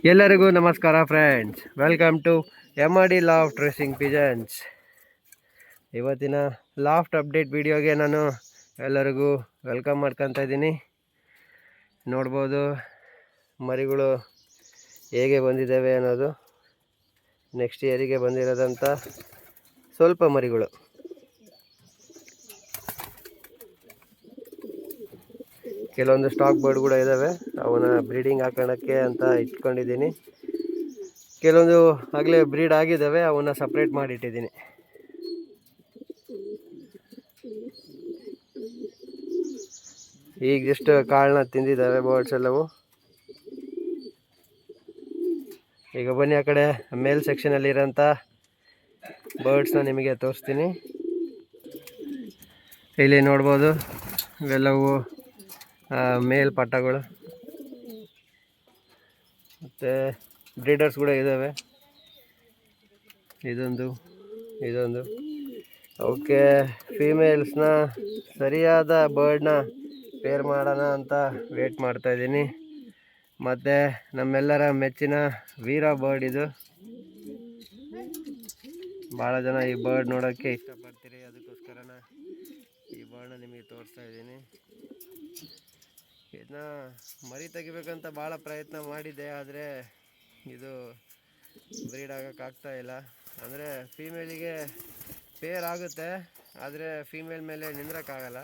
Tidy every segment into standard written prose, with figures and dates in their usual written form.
ಎಲ್ಲರಿಗೂ ನಮಸ್ಕಾರ friends, welcome to MRD loft racing pigeons. ಇವತ್ತಿನ ಲಾಫ್ಟ್ ಅಪ್ಡೇಟ್ ವಿಡಿಯೋಗೆ ನಾನು ಎಲ್ಲರಿಗೂ ವೆಲ್ಕಮ್ ಮಾಡ್ಕೊತಾ ಇದ್ದೀನಿ. ನೋಡ್ಬೋದು ಮರಿಗಳು ಹೇಗೆ ಬಂದಿದ್ದಾವೆ ಅನ್ನೋದು. ನೆಕ್ಸ್ಟ್ ಇಯರಿಗೆ ಬಂದಿರೋದಂಥ ಸ್ವಲ್ಪ ಮರಿಗಳು. ಕೆಲವೊಂದು ಸ್ಟಾಕ್ ಬರ್ಡ್ ಕೂಡ ಇದ್ದಾವೆ, ಅವನ್ನ ಬ್ರೀಡಿಂಗ್ ಹಾಕೋಣಕ್ಕೆ ಅಂತ ಇಟ್ಕೊಂಡಿದ್ದೀನಿ. ಕೆಲವೊಂದು ಆಗಲೇ ಬ್ರೀಡ್ ಆಗಿದ್ದಾವೆ, ಅವನ್ನ ಸಪ್ರೇಟ್ ಮಾಡಿಟ್ಟಿದ್ದೀನಿ. ಈಗ ಜಸ್ಟ್ ಕಾಳನ್ನ ತಿಂದಿದ್ದಾವೆ ಬರ್ಡ್ಸ್ ಎಲ್ಲವು. ಈಗ ಬನ್ನಿ ಆ ಕಡೆ ಮೇಲ್ ಸೆಕ್ಷನಲ್ಲಿ ಇರೋಂಥ ಬರ್ಡ್ಸ್ನ ನಿಮಗೆ ತೋರಿಸ್ತೀನಿ. ಇಲ್ಲಿ ನೋಡ್ಬೋದು ಇವೆಲ್ಲವು ಮೇಲ್ ಪಟ್ಟಗಳು, ಮತ್ತು ಬ್ರೀಡರ್ಸ್ ಕೂಡ ಇದ್ದಾವೆ. ಇದೊಂದು ಅವಕ್ಕೆ ಫೀಮೇಲ್ಸ್ನ ಸರಿಯಾದ ಬರ್ಡ್ನ ಪೇರ್ ಮಾಡೋಣ ಅಂತ ವೇಟ್ ಮಾಡ್ತಾಯಿದ್ದೀನಿ. ಮತ್ತು ನಮ್ಮೆಲ್ಲರ ಮೆಚ್ಚಿನ ವೀರ ಬರ್ಡ್ ಇದು. ಭಾಳ ಜನ ಈ ಬರ್ಡ್ ನೋಡೋಕ್ಕೆ ಇಷ್ಟಪಡ್ತೀರಿ, ಅದಕ್ಕೋಸ್ಕರನ ಈ ಬರ್ಡ್ನ ನಿಮಗೆ ತೋರಿಸ್ತಾ ಇದ್ದೀನಿ. ಇದನ್ನ ಮರಿ ತೆಗಿಬೇಕಂತ ಭಾಳ ಪ್ರಯತ್ನ ಮಾಡಿದ್ದೆ, ಆದರೆ ಇದು ಬ್ರೀಡ್ ಆಗೋಕ್ಕಾಗ್ತಾ ಇಲ್ಲ. ಅಂದರೆ ಫೀಮೇಲಿಗೆ ಪೇರ್ ಆಗುತ್ತೆ, ಆದರೆ ಫೀಮೇಲ್ ಮೇಲೆ ನಿಂದ್ರೋಕ್ಕಾಗಲ್ಲ.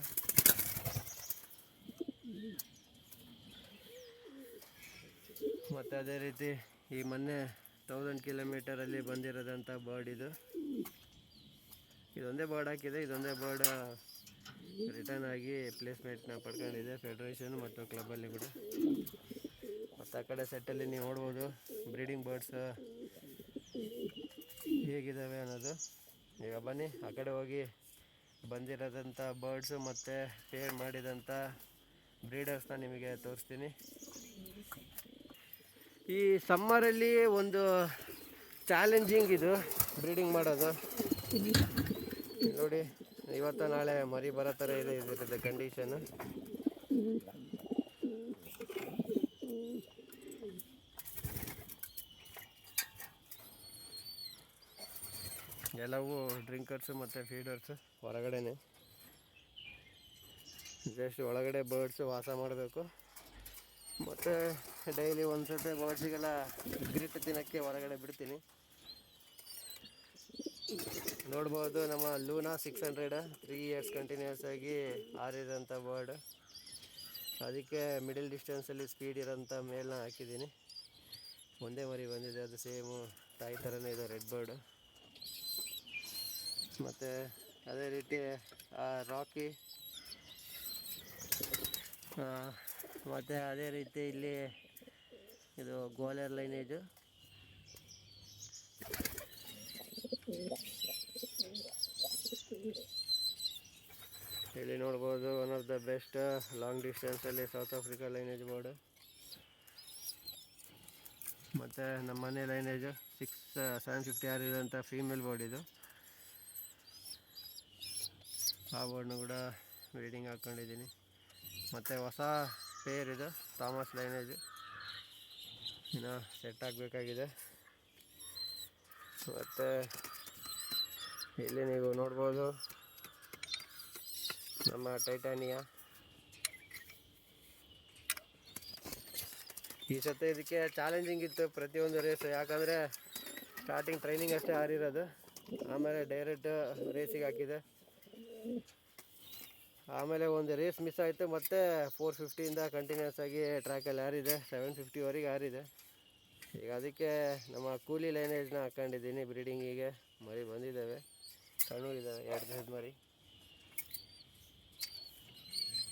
ಮತ್ತು ಅದೇ ರೀತಿ ಈ ಮೊನ್ನೆ 1000 ಕಿಲೋಮೀಟರಲ್ಲಿ ಬಂದಿರೋದಂಥ ಬರ್ಡ್ ಇದು. ಇದೊಂದೇ ಬರ್ಡ್ ಹಾಕಿದೆ, ಇದೊಂದೇ ಬರ್ಡ್ ರಿಟರ್ನ್ ಆಗಿ ಪ್ಲೇಸ್ಮೆಂಟ್ನ ಪಡ್ಕೊಂಡಿದೆ ಫೆಡರೇಷನ್ ಮತ್ತು ಕ್ಲಬ್ಬಲ್ಲಿ ಕೂಡ. ಮತ್ತು ಆ ಕಡೆ ಸೆಟ್ಟಲ್ಲಿ ನೀವು ನೋಡ್ಬೋದು ಬ್ರೀಡಿಂಗ್ ಬರ್ಡ್ಸ್ ಹೇಗಿದ್ದಾವೆ ಅನ್ನೋದು. ಈಗ ಬನ್ನಿ ಆ ಕಡೆ ಹೋಗಿ ಬಂದಿರೋದಂಥ ಬರ್ಡ್ಸು ಮತ್ತು ಪೇರ್ ಮಾಡಿದಂಥ ಬ್ರೀಡರ್ಸ್ನ ನಿಮಗೆ ತೋರಿಸ್ತೀನಿ. ಈ ಸಮ್ಮರಲ್ಲಿ ಒಂದು ಚಾಲೆಂಜಿಂಗ್ ಇದು ಬ್ರೀಡಿಂಗ್ ಮಾಡೋದು. ನೋಡಿ, ಇವತ್ತು ನಾಳೆ ಮರಿ ಬರೋ ಥರ ಇದೆ ಇದ್ರದ್ದು ಕಂಡೀಷನು. ಎಲ್ಲವೂ ಡ್ರಿಂಕರ್ಸು ಮತ್ತು ಫೀಡರ್ಸು ಹೊರಗಡೆನೆ. ಜಸ್ಟ್ ಒಳಗಡೆ ಬರ್ಡ್ಸು ವಾಸ ಮಾಡಬೇಕು. ಮತ್ತು ಡೈಲಿ ಒಂದು ಸತಿ ಬರ್ಡ್ಸಿಗೆಲ್ಲ ಗ್ರಿಟ್ ತಿನ್ನೋಕ್ಕೆ ಹೊರಗಡೆ ಬಿಡ್ತೀನಿ. ನೋಡ್ಬೋದು ನಮ್ಮ ಲೂನಾ 600 3 ಇಯರ್ಸ್ ಕಂಟಿನ್ಯೂಸ್ ಆಗಿ ಆರಿರೋಂಥ ಬರ್ಡ್. ಅದಕ್ಕೆ ಮಿಡಲ್ ಡಿಸ್ಟೆನ್ಸಲ್ಲಿ ಸ್ಪೀಡ್ ಇರೋಂಥ ಮೇಲ್ನ ಹಾಕಿದ್ದೀನಿ. ಒಂದೇ ಮರಿ ಬಂದಿದೆ, ಅದು ಸೇಮು ತಾಯಿ ಥರನೇ ಇದೆ, ರೆಡ್ ಬರ್ಡು. ಮತ್ತು ಅದೇ ರೀತಿ ರಾಕಿ, ಮತ್ತು ಅದೇ ರೀತಿ ಇಲ್ಲಿ ಇದು ಗೋಲರ್ ಲೈನೇಜು. ಇಲ್ಲಿ ನೋಡ್ಬೋದು one of the best long ಡಿಸ್ಟೆನ್ಸಲ್ಲಿ ಸೌತ್ ಆಫ್ರಿಕಾ ಲೈನೇಜ್ ಬರ್ಡು. ಮತ್ತು ನಮ್ಮ ಮನೆ ಲೈನೇಜು 750 ಇರೋಂಥ ಫೀಮೇಲ್ ಬರ್ಡ್ ಇದು. ಆ ಬರ್ಡ್ನು ಕೂಡ ಬ್ರೀಡಿಂಗ್ ಹಾಕ್ಕೊಂಡಿದ್ದೀನಿ. ಮತ್ತು ಹೊಸ ಪೇರ್ ಇದು ಥಾಮಸ್ ಲೈನೇಜು, ಇನ್ನು ಸೆಟ್ ಆಗಬೇಕಾಗಿದೆ. ಮತ್ತು ಇಲ್ಲಿ ನೀವು ನೋಡ್ಬೋದು ನಮ್ಮ ಟೈಟಾನಿಯಾ. ಈ ಸತಿ ಇದಕ್ಕೆ ಚಾಲೆಂಜಿಂಗ್ ಇತ್ತು ಪ್ರತಿಯೊಂದು ರೇಸು, ಯಾಕಂದರೆ ಸ್ಟಾರ್ಟಿಂಗ್ ಟ್ರೈನಿಂಗ್ ಅಷ್ಟೇ ಆರಿರೋದು, ಆಮೇಲೆ ಡೈರೆಕ್ಟ್ ರೇಸಿಗೆ ಹಾಕಿದೆ. ಆಮೇಲೆ ಒಂದು ರೇಸ್ ಮಿಸ್ ಆಯಿತು, ಮತ್ತು 450ಇಂದ ಕಂಟಿನ್ಯೂಸ್ ಆಗಿ ಟ್ರ್ಯಾಕಲ್ಲಿ ಆರಿದೆ, 750ವರೆಗೆ ಆರಿದೆ. ಈಗ ಅದಕ್ಕೆ ನಮ್ಮ ಕೂಲಿ ಲೈನೇಜ್ನ ಹಾಕ್ಕೊಂಡಿದ್ದೀನಿ ಬ್ರೀಡಿಂಗಿಗೆ. ಮರಿ ಬಂದಿದ್ದಾವೆ, ಸಣ್ಣ ಇದ್ದಾವೆ, 2 ದಿವಸದ ಮರಿ.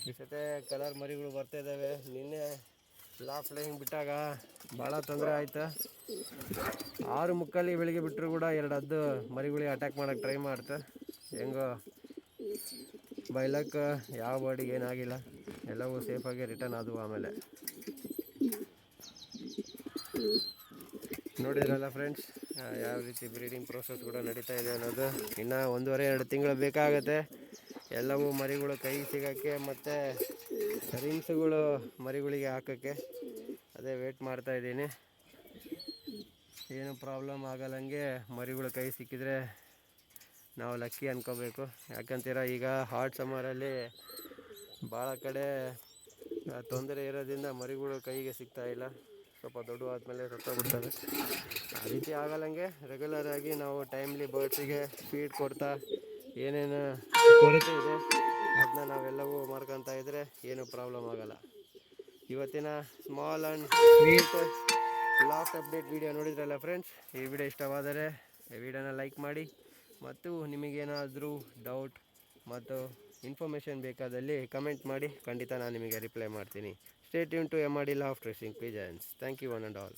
ಈ ಸತಿ ಕಲರ್ ಮರಿಗಳು ಬರ್ತಾಯಿದ್ದಾವೆ. ನಿನ್ನೆ ಲಾಫ್ಟ್ ಲೈನ್ ಬಿಟ್ಟಾಗ ಭಾಳ ತೊಂದರೆ ಆಯಿತು. 6 ಮುಕ್ಕಾಲಿಗೆ ಬೆಳಿಗ್ಗೆ ಬಿಟ್ಟರು ಕೂಡ 2 ಹದ್ದು ಮರಿಗಳಿಗೆ ಅಟ್ಯಾಕ್ ಮಾಡೋಕ್ಕೆ ಟ್ರೈ ಮಾಡ್ತು. ಹೆಂಗೋ ಬೈಲಕ್ ಯಾವ ಬರ್ಡಿಗೆ ಏನಾಗಿಲ್ಲ, ಎಲ್ಲವೂ ಸೇಫಾಗಿ ರಿಟರ್ನ್ ಆದವು. ಆಮೇಲೆ ನೋಡಿದ್ರಲ್ಲ ಫ್ರೆಂಡ್ಸ್, ಯಾವ ರೀತಿ ಬ್ರೀಡಿಂಗ್ ಪ್ರೋಸೆಸ್ ಕೂಡ ನಡೀತಾ ಇದೆ ಅನ್ನೋದು. ಇನ್ನು 1.5-2 ತಿಂಗಳು ಬೇಕಾಗುತ್ತೆ ಎಲ್ಲವೂ ಮರಿಗಳು ಕೈ ಸಿಗೋಕ್ಕೆ, ಮತ್ತು ರಿಂಗ್ಸ್ಗಳು ಮರಿಗಳಿಗೆ ಹಾಕೋಕ್ಕೆ. ಅದೇ ವೇಟ್ ಮಾಡ್ತಾಯಿದ್ದೀನಿ. ಏನು ಪ್ರಾಬ್ಲಮ್ ಆಗಲ್ಲಂಗೆ ಮರಿಗಳು ಕೈ ಸಿಕ್ಕಿದರೆ ನಾವು ಲಕ್ಕಿ ಅನ್ಕೋಬೇಕು. ಯಾಕಂತೀರ ಈಗ ಹಾಟ್ ಸಮ್ಮರಲ್ಲಿ ಭಾಳ ಕಡೆ ತೊಂದರೆ ಇರೋದ್ರಿಂದ ಮರಿಗಳು ಕೈಗೆ ಸಿಗ್ತಾಯಿಲ್ಲ, ಸ್ವಲ್ಪ ದೊಡ್ಡ ಆದಮೇಲೆ ಸತ್ತೋಗ್ಬಿಡ್ತವೆ. ಆ ರೀತಿ ಆಗಲ್ಲಂಗೆ ರೆಗ್ಯುಲರಾಗಿ ನಾವು ಟೈಮ್ಲಿ ಬರ್ಡ್ಸಿಗೆ ಫೀಡ್ ಕೊಡ್ತಾ ಏನೇನು ಕೊರತೆ ಇದೆ ಅದನ್ನ ನಾವೆಲ್ಲವೂ ಮಾಡ್ಕೊತಾ ಇದ್ದರೆ ಏನೂ ಪ್ರಾಬ್ಲಮ್ ಆಗೋಲ್ಲ. ಇವತ್ತಿನ small and sweet last update video ನೋಡಿದ್ರಲ್ಲ ಫ್ರೆಂಡ್ಸ್. ಈ ವಿಡಿಯೋ ಇಷ್ಟವಾದರೆ ಈ ವಿಡಿಯೋನ ಲೈಕ್ ಮಾಡಿ, ಮತ್ತು ನಿಮಗೇನಾದರೂ ಡೌಟ್ ಮತ್ತು ಇನ್ಫಾರ್ಮೇಷನ್ ಬೇಕಾದಲ್ಲಿ ಕಮೆಂಟ್ ಮಾಡಿ, ಖಂಡಿತ ನಾನು ನಿಮಗೆ ರಿಪ್ಲೈ ಮಾಡ್ತೀನಿ. Stay tune to MRD loft racing pigeons. Thank you one and all.